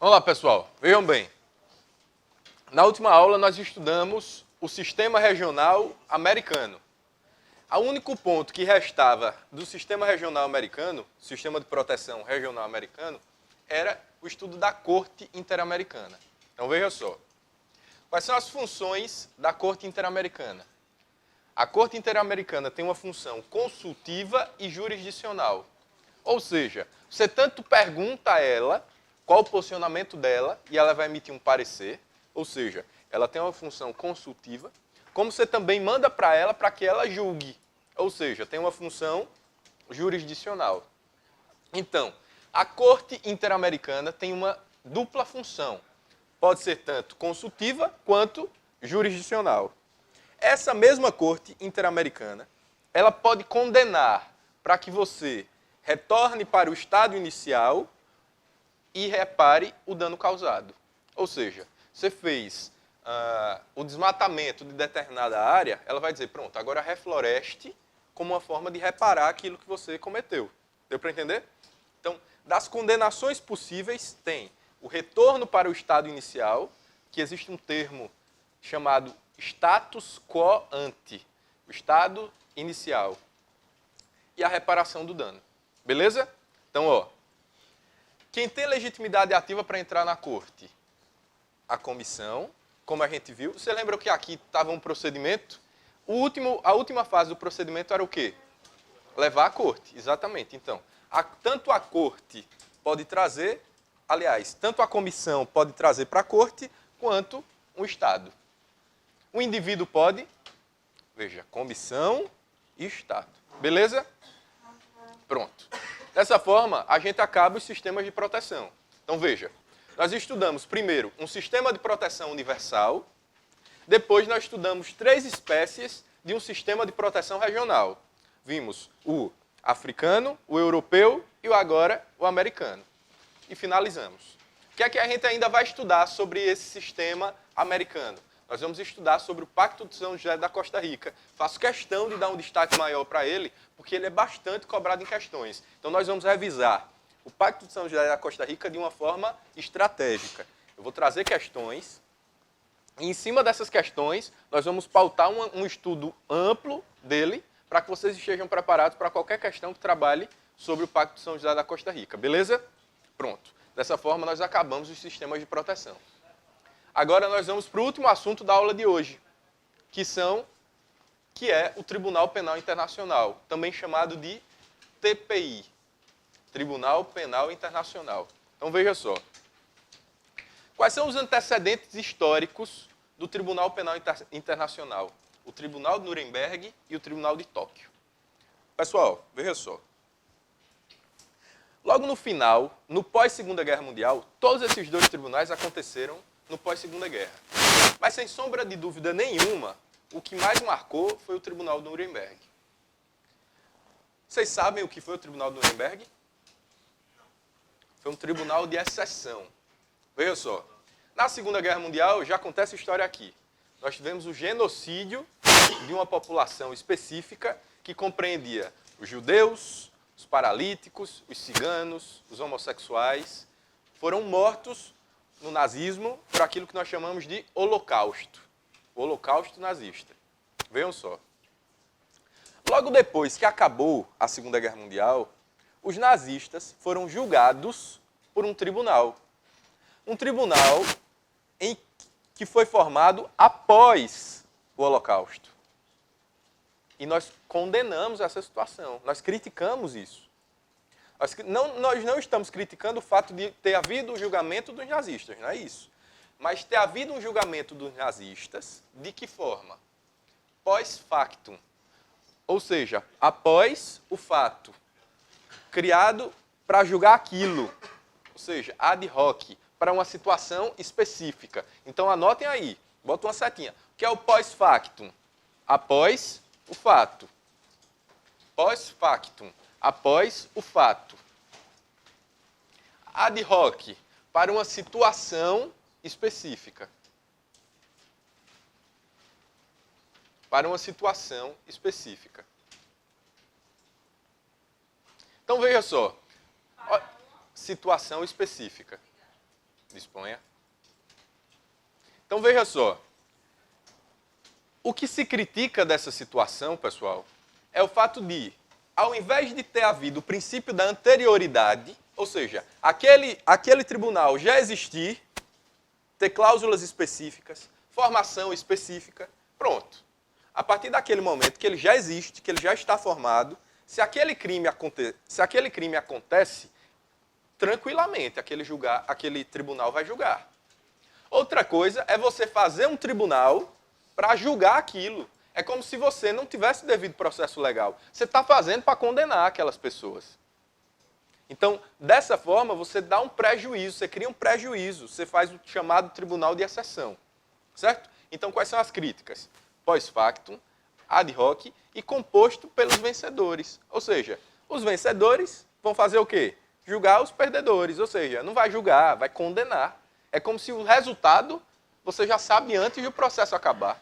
Olá, pessoal. Vejam bem. Na última aula, nós estudamos o sistema regional americano. O único ponto que restava do sistema regional americano, sistema de proteção regional americano, era o estudo da Corte Interamericana. Então, veja só. Quais são as funções da Corte Interamericana? A Corte Interamericana tem uma função consultiva e jurisdicional. Ou seja, você tanto pergunta a ela qual o posicionamento dela e ela vai emitir um parecer, ou seja, ela tem uma função consultiva, como você também manda para ela para que ela julgue, ou seja, tem uma função jurisdicional. Então, a Corte Interamericana tem uma dupla função, pode ser tanto consultiva quanto jurisdicional. Essa mesma Corte Interamericana, ela pode condenar para que você retorne para o estado inicial e repare o dano causado. Ou seja, você fez o desmatamento de determinada área, ela vai dizer, pronto, agora refloreste como uma forma de reparar aquilo que você cometeu. Deu para entender? Então, das condenações possíveis, tem o retorno para o estado inicial, que existe um termo chamado status quo ante, o estado inicial, e a reparação do dano. Beleza? Então, ó, quem tem legitimidade ativa para entrar na corte? A comissão, como a gente viu. Você lembra que aqui estava um procedimento? A última fase do procedimento era o quê? Levar à corte, exatamente. Então, tanto a corte pode trazer, aliás, tanto a comissão pode trazer para a corte, quanto um Estado. O indivíduo pode, veja, comissão e Estado. Beleza? Pronto. Dessa forma, a gente acaba os sistemas de proteção. Então, veja, nós estudamos primeiro um sistema de proteção universal, depois nós estudamos 3 espécies de um sistema de proteção regional. Vimos o africano, o europeu e agora o americano. E finalizamos. O que é que a gente ainda vai estudar sobre esse sistema americano? Nós vamos estudar sobre o Pacto de São José da Costa Rica. Faço questão de dar um destaque maior para ele, porque ele é bastante cobrado em questões. Então, nós vamos revisar o Pacto de São José da Costa Rica de uma forma estratégica. Eu vou trazer questões, e em cima dessas questões, nós vamos pautar um estudo amplo dele, para que vocês estejam preparados para qualquer questão que trabalhe sobre o Pacto de São José da Costa Rica. Beleza? Pronto. Dessa forma, nós acabamos os sistemas de proteção. Agora nós vamos para o último assunto da aula de hoje, que é o Tribunal Penal Internacional, também chamado de TPI, Tribunal Penal Internacional. Então veja só. Quais são os antecedentes históricos do Tribunal Penal Internacional? O Tribunal de Nuremberg e o Tribunal de Tóquio. Pessoal, veja só. Logo no final, no pós-Segunda Guerra Mundial, todos esses 2 tribunais aconteceram no pós-Segunda Guerra. Mas, sem sombra de dúvida nenhuma, o que mais marcou foi o Tribunal de Nuremberg. Vocês sabem o que foi o Tribunal de Nuremberg? Foi um tribunal de exceção. Veja só, na Segunda Guerra Mundial já acontece a história aqui. Nós tivemos o genocídio de uma população específica que compreendia os judeus, os paralíticos, os ciganos, os homossexuais. Foram mortos no nazismo por aquilo que nós chamamos de holocausto. O holocausto nazista. Vejam só. Logo depois que acabou a Segunda Guerra Mundial, os nazistas foram julgados por um tribunal. Um tribunal que foi formado após o holocausto. E nós condenamos essa situação. Nós criticamos isso. Nós não estamos criticando o fato de ter havido o julgamento dos nazistas, não é isso. Mas ter havido um julgamento dos nazistas, de que forma? Pós-factum. Ou seja, após o fato. Criado para julgar aquilo. Ou seja, ad hoc, para uma situação específica. Então, anotem aí. Bota uma setinha. O que é o pós-factum? Após o fato. Pós-factum. Após o fato. Ad hoc, para uma situação específica. Para uma situação específica. Então veja só. Situação específica. Disponha. Então, veja só. O que se critica dessa situação, pessoal, é o fato de, ao invés de ter havido o princípio da anterioridade, ou seja, aquele tribunal já existir, ter cláusulas específicas, formação específica, pronto. A partir daquele momento que ele já existe, que ele já está formado, se aquele crime acontece, tranquilamente aquele tribunal vai julgar. Outra coisa é você fazer um tribunal para julgar aquilo. É como se você não tivesse devido processo legal. Você está fazendo para condenar aquelas pessoas. Então, dessa forma, você dá um prejuízo, você cria um prejuízo, você faz o chamado tribunal de exceção. Certo? Então, quais são as críticas? Pós-factum, ad hoc e composto pelos vencedores. Ou seja, os vencedores vão fazer o quê? Julgar os perdedores. Ou seja, não vai julgar, vai condenar. É como se o resultado você já sabe antes do processo acabar.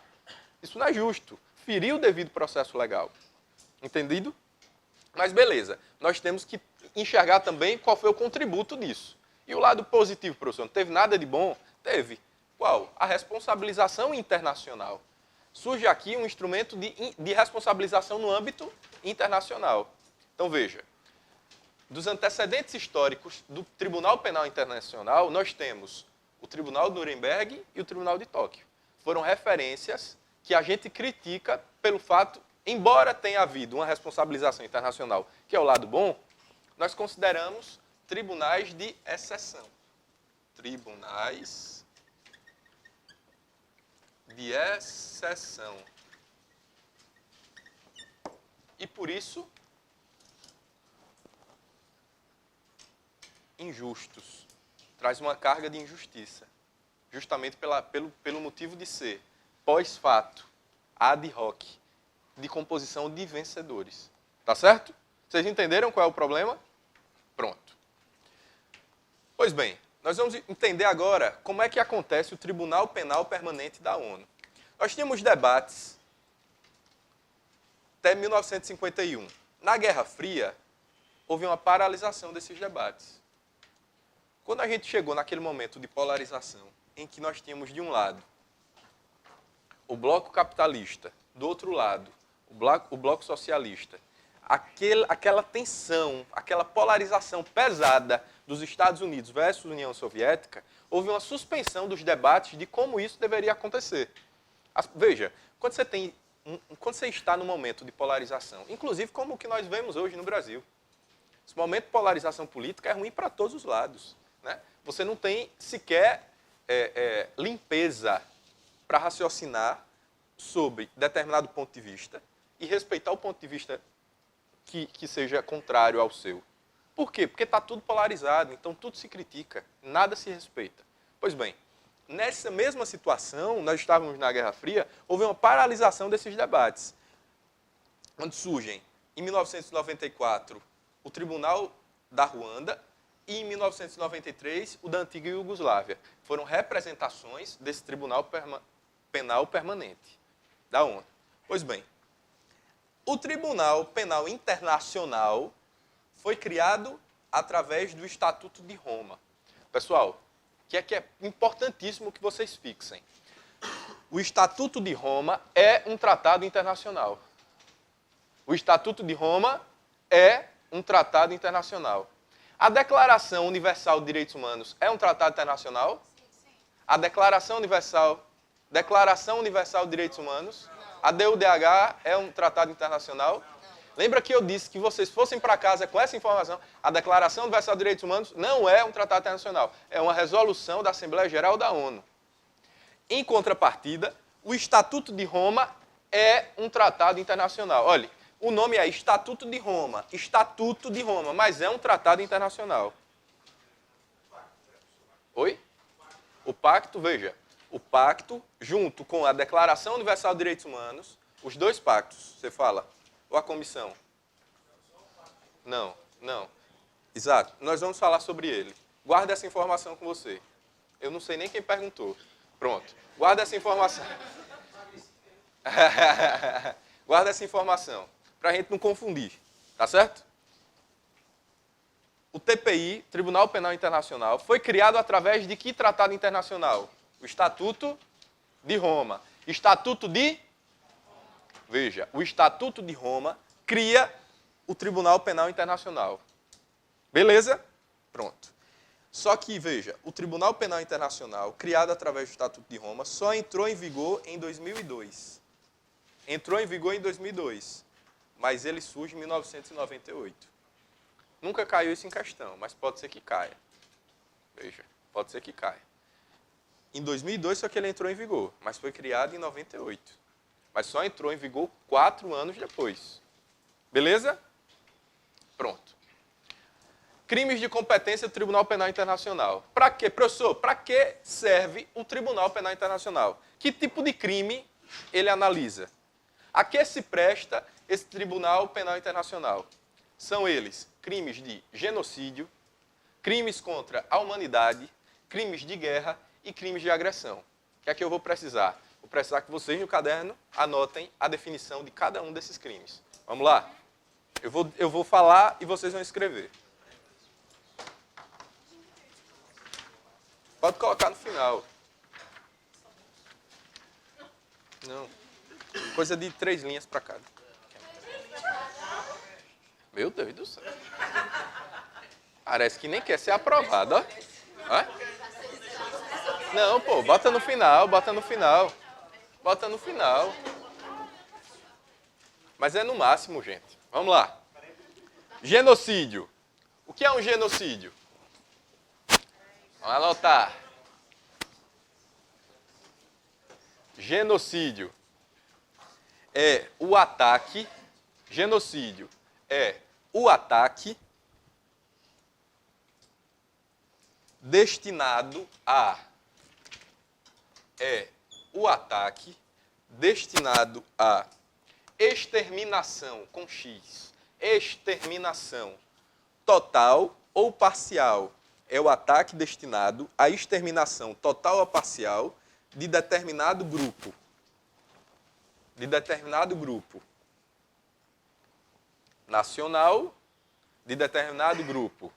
Isso não é justo. Ferir o devido processo legal. Entendido? Mas beleza, nós temos que enxergar também qual foi o contributo disso. E o lado positivo, professor, não teve nada de bom? Teve. Qual? A responsabilização internacional. Surge aqui um instrumento de responsabilização no âmbito internacional. Então veja, dos antecedentes históricos do Tribunal Penal Internacional, nós temos o Tribunal de Nuremberg e o Tribunal de Tóquio. Foram referências que a gente critica pelo fato, embora tenha havido uma responsabilização internacional, que é o lado bom, nós consideramos tribunais de exceção. Tribunais de exceção. E por isso, injustos. Traz uma carga de injustiça. Justamente pelo motivo de ser pós-fato, ad hoc, de composição de vencedores. Tá certo? Vocês entenderam qual é o problema? Pronto. Pois bem, nós vamos entender agora como é que acontece o Tribunal Penal Permanente da ONU. Nós tínhamos debates até 1951. Na Guerra Fria, houve uma paralisação desses debates. Quando a gente chegou naquele momento de polarização, em que nós tínhamos de um lado o bloco capitalista, do outro lado o bloco socialista, aquela tensão, aquela polarização pesada dos Estados Unidos versus União Soviética, houve uma suspensão dos debates de como isso deveria acontecer. Veja, quando você está num momento de polarização, inclusive como o que nós vemos hoje no Brasil, esse momento de polarização política é ruim para todos os lados. Né? Você não tem sequer limpeza para raciocinar sobre determinado ponto de vista e respeitar o ponto de vista que seja contrário ao seu. Por quê? Porque está tudo polarizado, então tudo se critica, nada se respeita. Pois bem, nessa mesma situação, nós estávamos na Guerra Fria, houve uma paralisação desses debates, onde surgem, em 1994, o Tribunal da Ruanda e, em 1993, o da antiga Iugoslávia. Foram representações desse Tribunal Penal Permanente da ONU. Pois bem, o Tribunal Penal Internacional foi criado através do Estatuto de Roma. Pessoal, que é importantíssimo que vocês fixem. O Estatuto de Roma é um tratado internacional. O Estatuto de Roma é um tratado internacional. A Declaração Universal de Direitos Humanos é um tratado internacional? Sim. A Declaração Universal de Direitos Humanos, a DUDH é um tratado internacional? Lembra que eu disse que vocês fossem para casa com essa informação? A Declaração Universal de Direitos Humanos não é um tratado internacional, é uma resolução da Assembleia Geral da ONU. Em contrapartida, o Estatuto de Roma é um tratado internacional. Olha, o nome é Estatuto de Roma, mas é um tratado internacional. Oi? O pacto, veja, o pacto junto com a Declaração Universal de Direitos Humanos, os dois pactos, você fala, ou a comissão? Não. Exato, nós vamos falar sobre ele. Guarda essa informação com você. Eu não sei nem quem perguntou. Pronto, guarda essa informação. Guarda essa informação, para a gente não confundir, tá certo? o TPI, Tribunal Penal Internacional, foi criado através de que tratado internacional? O Estatuto de Roma. Estatuto de... Veja, o Estatuto de Roma cria o Tribunal Penal Internacional. Beleza? Pronto. Só que, veja, o Tribunal Penal Internacional, criado através do Estatuto de Roma, só entrou em vigor em 2002. Entrou em vigor em 2002, mas ele surge em 1998. Nunca caiu isso em questão, mas pode ser que caia. Veja, pode ser que caia. Em 2002 só que ele entrou em vigor, mas foi criado em 98. Mas só entrou em vigor 4 anos depois. Beleza? Pronto. Crimes de competência do Tribunal Penal Internacional. Para quê, professor? Para que serve o Tribunal Penal Internacional? Que tipo de crime ele analisa? A que se presta esse Tribunal Penal Internacional? São eles crimes de genocídio, crimes contra a humanidade, crimes de guerra e crimes de agressão. O que é que eu vou precisar? Vou precisar que vocês no caderno anotem a definição de cada um desses crimes. Vamos lá? Eu vou falar e vocês vão escrever. Pode colocar no final. Não. Coisa de 3 linhas para cada. Meu Deus do céu. Parece que nem quer ser aprovado, ó. Não, pô, bota no final, bota no final. Bota no final. Mas é no máximo, gente. Vamos lá. Genocídio. O que é um genocídio? Vamos anotar. Genocídio é o ataque. Genocídio é o ataque destinado a. É o ataque destinado a exterminação com X. Exterminação total ou parcial. É o ataque destinado à exterminação total ou parcial de determinado grupo. De determinado grupo. Nacional, de determinado grupo.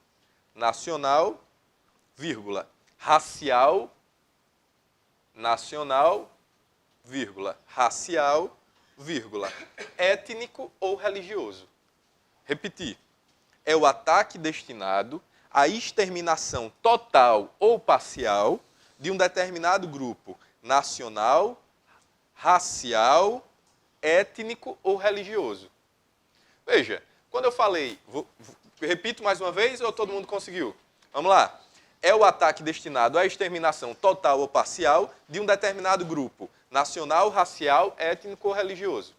Nacional, vírgula. Racial, nacional, vírgula. Racial, vírgula. Étnico ou religioso. Repetir. É o ataque destinado à exterminação total ou parcial de um determinado grupo nacional, racial, étnico ou religioso. Veja, quando eu falei, repito mais uma vez ou todo mundo conseguiu? Vamos lá. É o ataque destinado à exterminação total ou parcial de um determinado grupo nacional, racial, étnico ou religioso.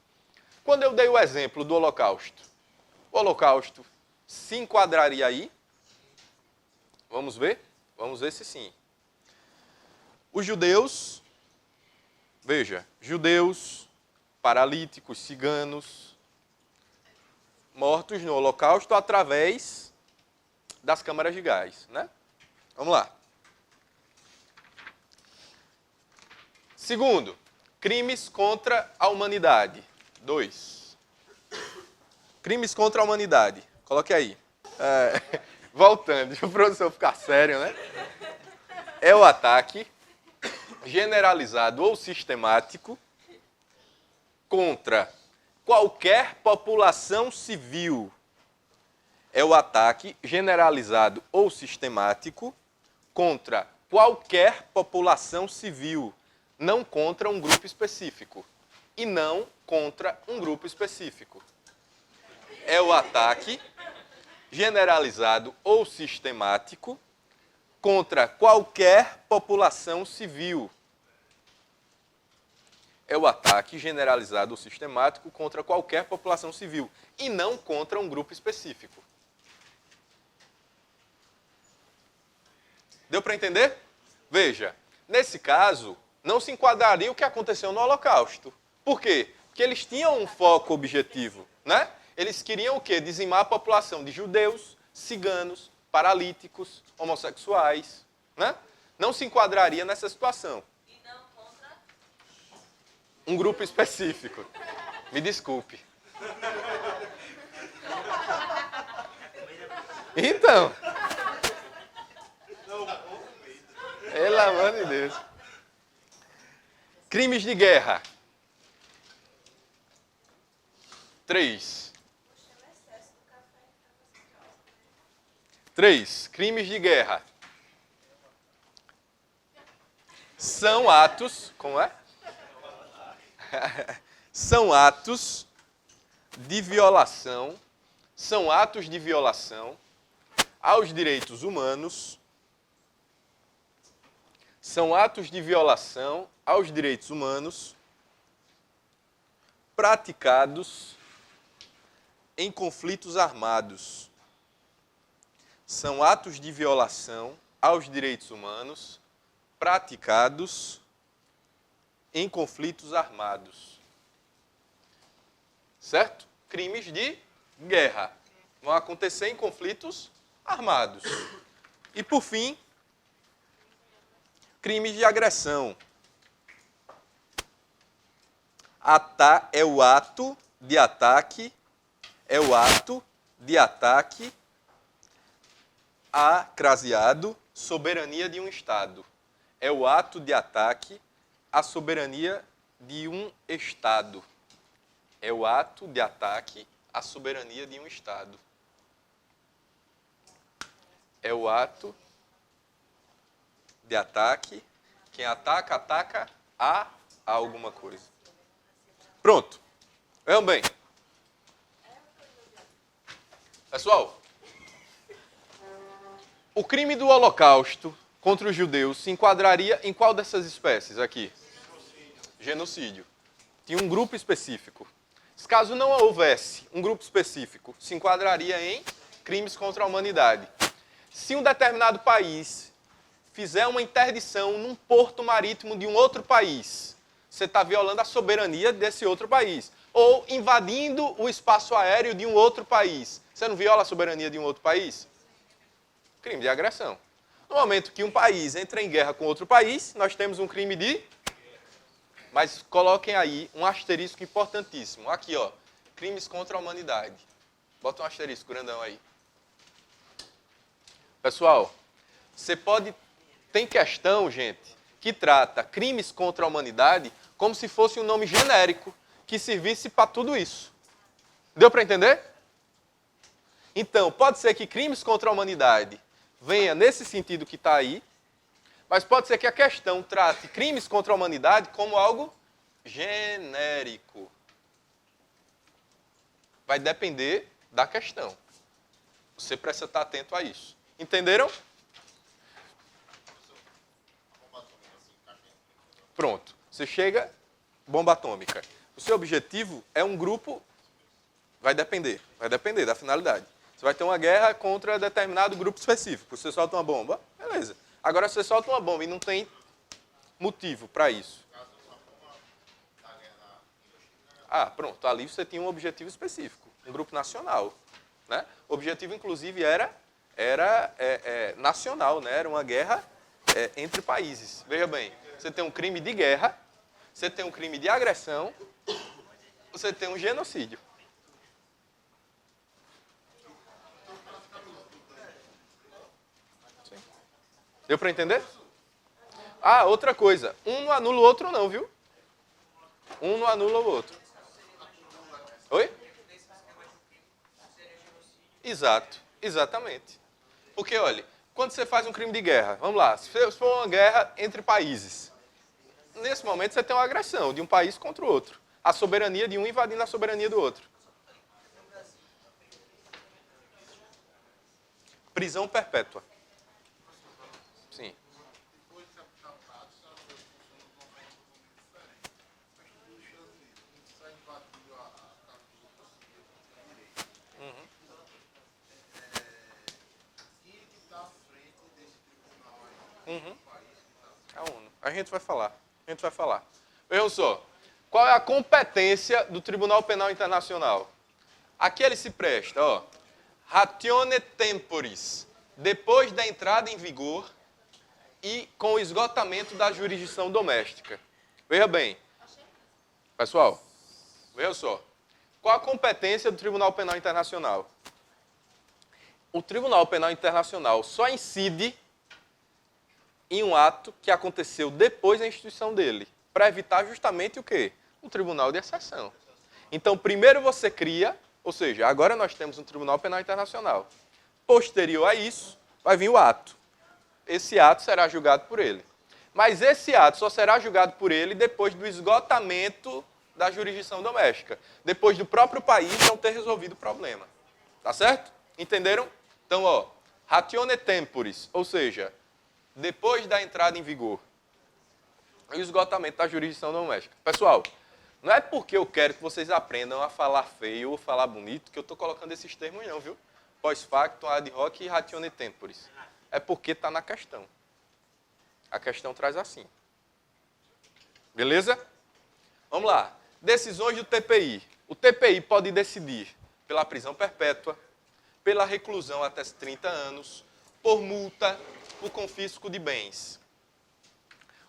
Quando eu dei o exemplo do Holocausto, o Holocausto se enquadraria aí? Vamos ver? Vamos ver se sim. Os judeus, veja, judeus, paralíticos, ciganos, mortos no Holocausto através das câmaras de gás, né? Vamos lá. Segundo, crimes contra a humanidade. 2. Crimes contra a humanidade. Coloque aí. Voltando, deixa o professor ficar sério, né? É o ataque generalizado ou sistemático contra qualquer população civil. É o ataque generalizado ou sistemático contra qualquer população civil, não contra um grupo específico. E não contra um grupo específico. É o ataque generalizado ou sistemático contra qualquer população civil. É o ataque generalizado ou sistemático contra qualquer população civil e não contra um grupo específico. Deu para entender? Veja, nesse caso, não se enquadraria o que aconteceu no Holocausto. Por quê? Porque eles tinham um foco objetivo, né? Eles queriam o quê? Dizimar a população de judeus, ciganos, paralíticos, homossexuais, né? Não se enquadraria nessa situação. E não contra? Um grupo específico. Me desculpe. Então. Pelo amor de Deus. Crimes de guerra. 3. 3. Crimes de guerra. São atos... Como é? São atos de violação. São atos de violação aos direitos humanos. São atos de violação aos direitos humanos praticados em conflitos armados. São atos de violação aos direitos humanos praticados em conflitos armados. Certo? Crimes de guerra vão acontecer em conflitos armados. E, por fim, crimes de agressão. É o ato de ataque a craseado soberania de um Estado. É o ato de ataque à soberania de um Estado. É o ato de ataque à soberania de um Estado. É o ato de ataque. Quem ataca, ataca a alguma coisa. Pronto. Vejam bem. Pessoal, o crime do Holocausto contra os judeus se enquadraria em qual dessas espécies aqui? Genocídio. Tinha um grupo específico. Caso não houvesse um grupo específico, se enquadraria em crimes contra a humanidade. Se um determinado país fizer uma interdição num porto marítimo de um outro país, você está violando a soberania desse outro país. Ou invadindo o espaço aéreo de um outro país. Você não viola a soberania de um outro país? Crime de agressão. No momento que um país entra em guerra com outro país, nós temos um crime de... Mas coloquem aí um asterisco importantíssimo. Aqui, ó. Crimes contra a humanidade. Bota um asterisco grandão aí. Pessoal, você pode... Tem questão, gente, que trata crimes contra a humanidade como se fosse um nome genérico que servisse para tudo isso. Deu para entender? Então, pode ser que crimes contra a humanidade venha nesse sentido que está aí, mas pode ser que a questão trate crimes contra a humanidade como algo genérico. Vai depender da questão. Você precisa estar atento a isso. Entenderam? Pronto. Você chega, bomba atômica. O seu objetivo é um grupo... Vai depender da finalidade. Você vai ter uma guerra contra determinado grupo específico. Você solta uma bomba, beleza. Agora, se você solta uma bomba e não tem motivo para isso. Ah, pronto. Ali você tinha um objetivo específico. Um grupo nacional. Né? O objetivo, inclusive, era nacional. Né? Era uma guerra entre países. Veja bem, você tem um crime de guerra, você tem um crime de agressão, você tem um genocídio. Deu para entender? Ah, outra coisa. Um não anula o outro não, viu? Um não anula o outro. Oi? Exato. Exatamente. Porque, olha, quando você faz um crime de guerra, vamos lá, se for uma guerra entre países, nesse momento você tem uma agressão de um país contra o outro. A soberania de um invadindo a soberania do outro. Prisão perpétua. Sim. Uhum. A ONU. A gente vai falar. Vejam só. Qual é a competência do Tribunal Penal Internacional? Aqui ele se presta, ó. Ratione temporis. Depois da entrada em vigor e com o esgotamento da jurisdição doméstica. Veja bem. Pessoal, veja só. Qual a competência do Tribunal Penal Internacional? o Tribunal Penal Internacional só incide em um ato que aconteceu depois da instituição dele, para evitar justamente o quê? Um tribunal de exceção. Então, primeiro você cria, ou seja, agora nós temos um Tribunal Penal Internacional. Posterior a isso, vai vir o ato. Esse ato será julgado por ele. Mas esse ato só será julgado por ele depois do esgotamento da jurisdição doméstica. Depois do próprio país não ter resolvido o problema. Tá certo? Entenderam? Então, ó, ratione temporis, ou seja, depois da entrada em vigor e o esgotamento da jurisdição doméstica. Pessoal, não é porque eu quero que vocês aprendam a falar feio ou falar bonito que eu estou colocando esses termos não, viu? Pós-facto, ad hoc e ratione temporis. É porque está na questão. A questão traz assim. Beleza? Vamos lá. Decisões do TPI. O TPI pode decidir pela prisão perpétua, pela reclusão até 30 anos, por multa, por confisco de bens.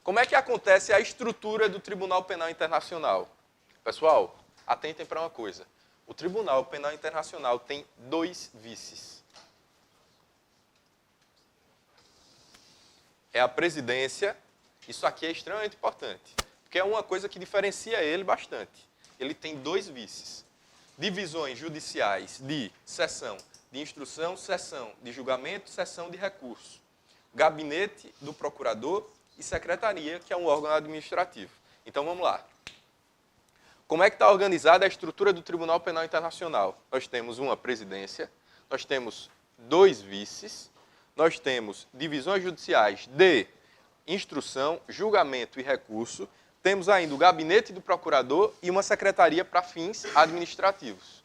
Como é que acontece a estrutura do Tribunal Penal Internacional? Pessoal, atentem para uma coisa. O Tribunal Penal Internacional tem 2 vices. É a presidência, isso aqui é extremamente importante, porque é uma coisa que diferencia ele bastante. Ele tem 2 vices. Divisões judiciais de seção de instrução, seção de julgamento, seção de recurso. Gabinete do procurador e secretaria, que é um órgão administrativo. Então, vamos lá. Como é que está organizada a estrutura do Tribunal Penal Internacional? Nós temos uma presidência, nós temos 2 vices, nós temos divisões judiciais de instrução, julgamento e recurso, temos ainda o gabinete do procurador e uma secretaria para fins administrativos.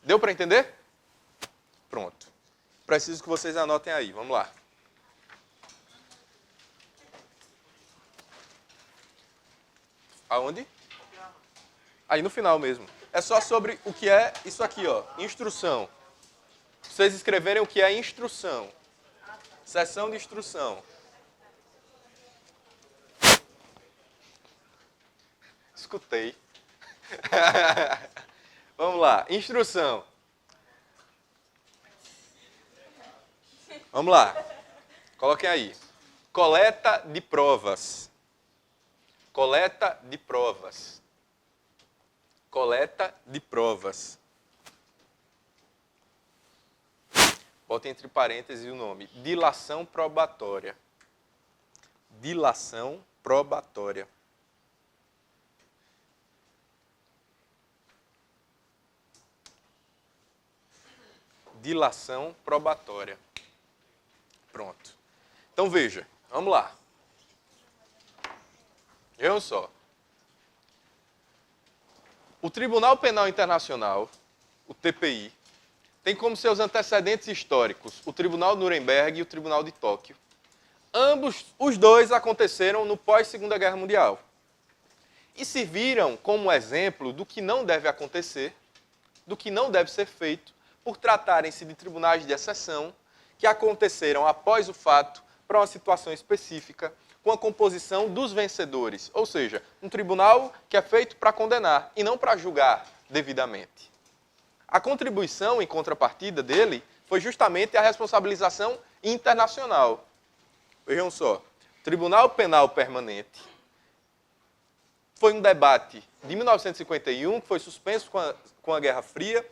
Deu para entender? Pronto. Preciso que vocês anotem aí. Vamos lá. Aonde? Aí no final mesmo. É só sobre o que é isso aqui, ó. Instrução. Vocês escreverem o que é instrução. Seção de instrução. Escutei. Vamos lá. Instrução. Vamos lá. Coloquem aí. Coleta de provas. Coleta de provas. Coleta de provas. Botem entre parênteses o nome. Dilação probatória. Dilação probatória. Dilação probatória. Pronto. Então, veja. Vamos lá. Vejam só. O Tribunal Penal Internacional, o TPI, tem como seus antecedentes históricos o Tribunal de Nuremberg e o Tribunal de Tóquio. Ambos, os dois, aconteceram no pós-Segunda Guerra Mundial. E serviram como exemplo do que não deve acontecer, do que não deve ser feito, por tratarem-se de tribunais de exceção, que aconteceram após o fato, para uma situação específica, com a composição dos vencedores. Ou seja, um tribunal que é feito para condenar e não para julgar devidamente. A contribuição em contrapartida dele foi justamente a responsabilização internacional. Vejam só, Tribunal Penal Permanente foi um debate de 1951, que foi suspenso com a Guerra Fria.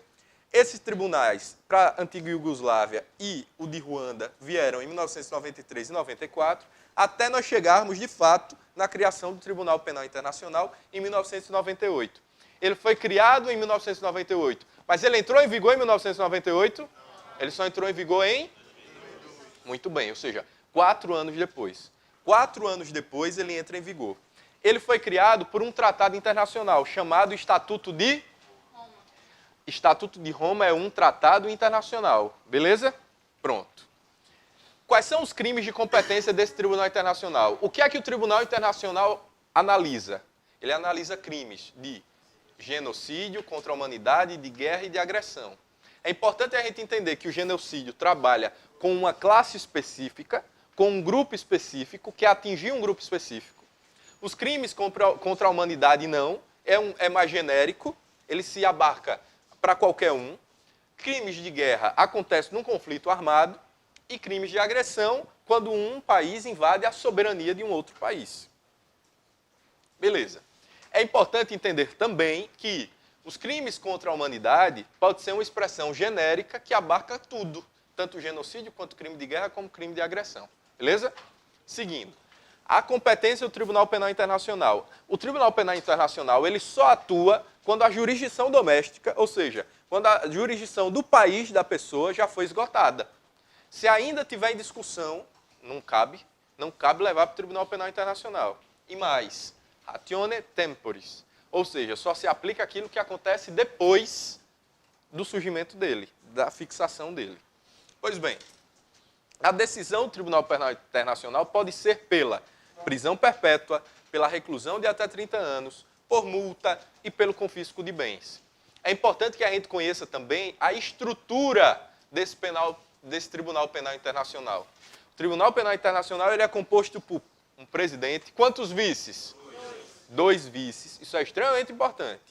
Esses tribunais para a antiga Iugoslávia e o de Ruanda vieram em 1993 e 94, até nós chegarmos, de fato, na criação do Tribunal Penal Internacional em 1998. Ele foi criado em 1998, mas ele entrou em vigor em 1998? Ele só entrou em vigor em? Muito bem, ou seja, 4 anos depois. 4 anos depois ele entra em vigor. Ele foi criado por um tratado internacional chamado Estatuto de Estatuto de Roma é um tratado internacional. Beleza? Pronto. Quais são os crimes de competência desse Tribunal Internacional? O que é que o Tribunal Internacional analisa? Ele analisa crimes de genocídio contra a humanidade, de guerra e de agressão. É importante a gente entender que o genocídio trabalha com uma classe específica, com um grupo específico, que atingiu um grupo específico. Os crimes contra a humanidade não, é mais genérico, ele se abarca para qualquer um. Crimes de guerra acontecem num conflito armado e crimes de agressão quando um país invade a soberania de um outro país. Beleza. É importante entender também que os crimes contra a humanidade pode ser uma expressão genérica que abarca tudo, tanto genocídio quanto crime de guerra como crime de agressão. Beleza? Seguindo. A competência do Tribunal Penal Internacional. O Tribunal Penal Internacional ele só atua quando a jurisdição doméstica, ou seja, quando a jurisdição do país da pessoa já foi esgotada. Se ainda tiver em discussão, não cabe levar para o Tribunal Penal Internacional. E mais, ratione temporis, ou seja, só se aplica aquilo que acontece depois do surgimento dele, da fixação dele. Pois bem, a decisão do Tribunal Penal Internacional pode ser pela prisão perpétua, pela reclusão de até 30 anos, por multa e pelo confisco de bens. É importante que a gente conheça também a estrutura desse Tribunal Penal Internacional. O Tribunal Penal Internacional ele é composto por um presidente. Quantos vices? 2 vices. Isso é extremamente importante.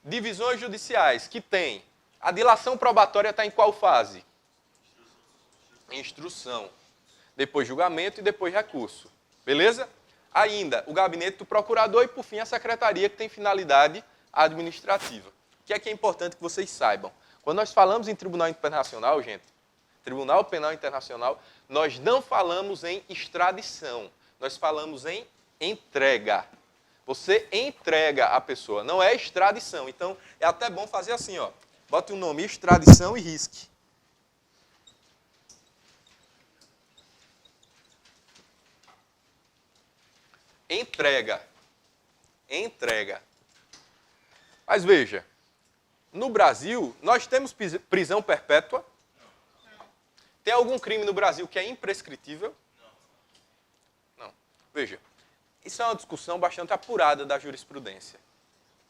Divisões judiciais que tem. A dilação probatória está em qual fase? Instrução. Depois julgamento e depois recurso. Beleza? Ainda, o gabinete do procurador e, por fim, a secretaria que tem finalidade administrativa. O que é importante que vocês saibam? Quando nós falamos em Tribunal Internacional, gente, Tribunal Penal Internacional, nós não falamos em extradição, nós falamos em entrega. Você entrega a pessoa, não é extradição. Então, é até bom fazer assim, ó. Bota o nome extradição e risque. Entrega. Entrega. Mas veja, no Brasil, nós temos prisão perpétua? Tem algum crime no Brasil que é imprescritível? Não. Veja, isso é uma discussão bastante apurada da jurisprudência.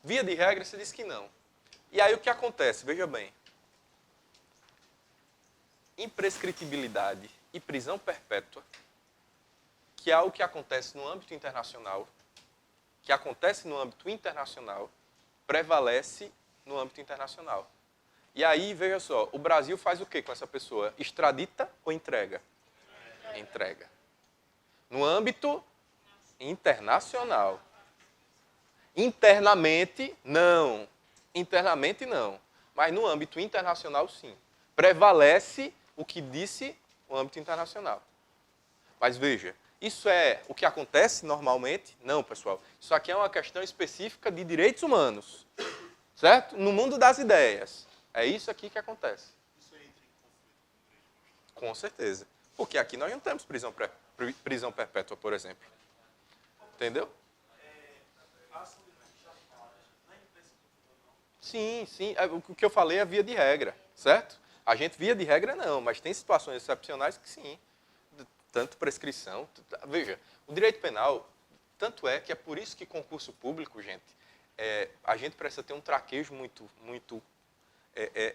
Via de regra, se diz que não. E aí o que acontece? Veja bem. Imprescritibilidade e prisão perpétua, que é algo que acontece no âmbito internacional, prevalece no âmbito internacional. E aí, veja só, o Brasil faz o que com essa pessoa? Extradita ou entrega? Entrega. No âmbito internacional. Internamente, não. Internamente, não. Mas no âmbito internacional, sim. Prevalece o que disse o âmbito internacional. Mas veja, isso é o que acontece normalmente? Não, pessoal. Isso aqui é uma questão específica de direitos humanos. Certo? No mundo das ideias. É isso aqui que acontece. Isso entra em conflito? Com certeza. Porque aqui nós não temos prisão perpétua, por exemplo. Entendeu? Sim, sim. O que eu falei é via de regra, certo? A gente, via de regra, não, mas tem situações excepcionais que sim. Tanto prescrição. Veja, o direito penal, tanto é que é por isso que concurso público, gente, a gente precisa ter um traquejo muito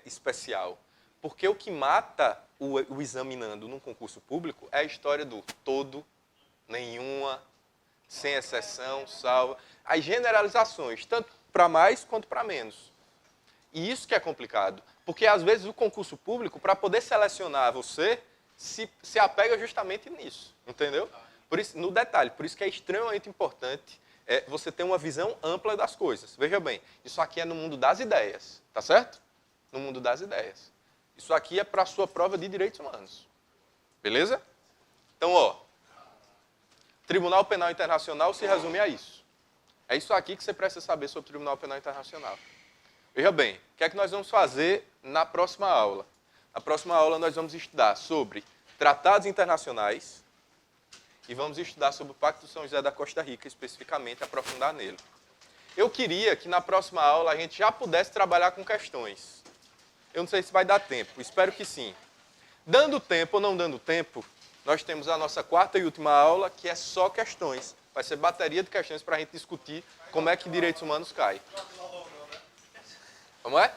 especial. Porque o que mata o examinando num concurso público é a história do todo, nenhuma, sem exceção, salva. As generalizações, tanto para mais quanto para menos. E isso que é complicado. Porque, às vezes, o concurso público, para poder selecionar você, se apega justamente nisso. Entendeu? Por isso, no detalhe. Por isso que é extremamente importante você ter uma visão ampla das coisas. Veja bem, isso aqui é no mundo das ideias. Tá certo? No mundo das ideias. Isso aqui é para a sua prova de direitos humanos. Beleza? Então, ó, Tribunal Penal Internacional se resume a isso. É isso aqui que você precisa saber sobre o Tribunal Penal Internacional. Veja bem, o que é que nós vamos fazer na próxima aula? Na próxima aula nós vamos estudar sobre tratados internacionais e vamos estudar sobre o Pacto de São José da Costa Rica, especificamente, aprofundar nele. Eu queria que na próxima aula a gente já pudesse trabalhar com questões. Eu não sei se vai dar tempo, espero que sim. Dando tempo ou não dando tempo, nós temos a nossa 4ª e última aula, que é só questões. Vai ser bateria de questões para a gente discutir como é que direitos humanos caem. Como é?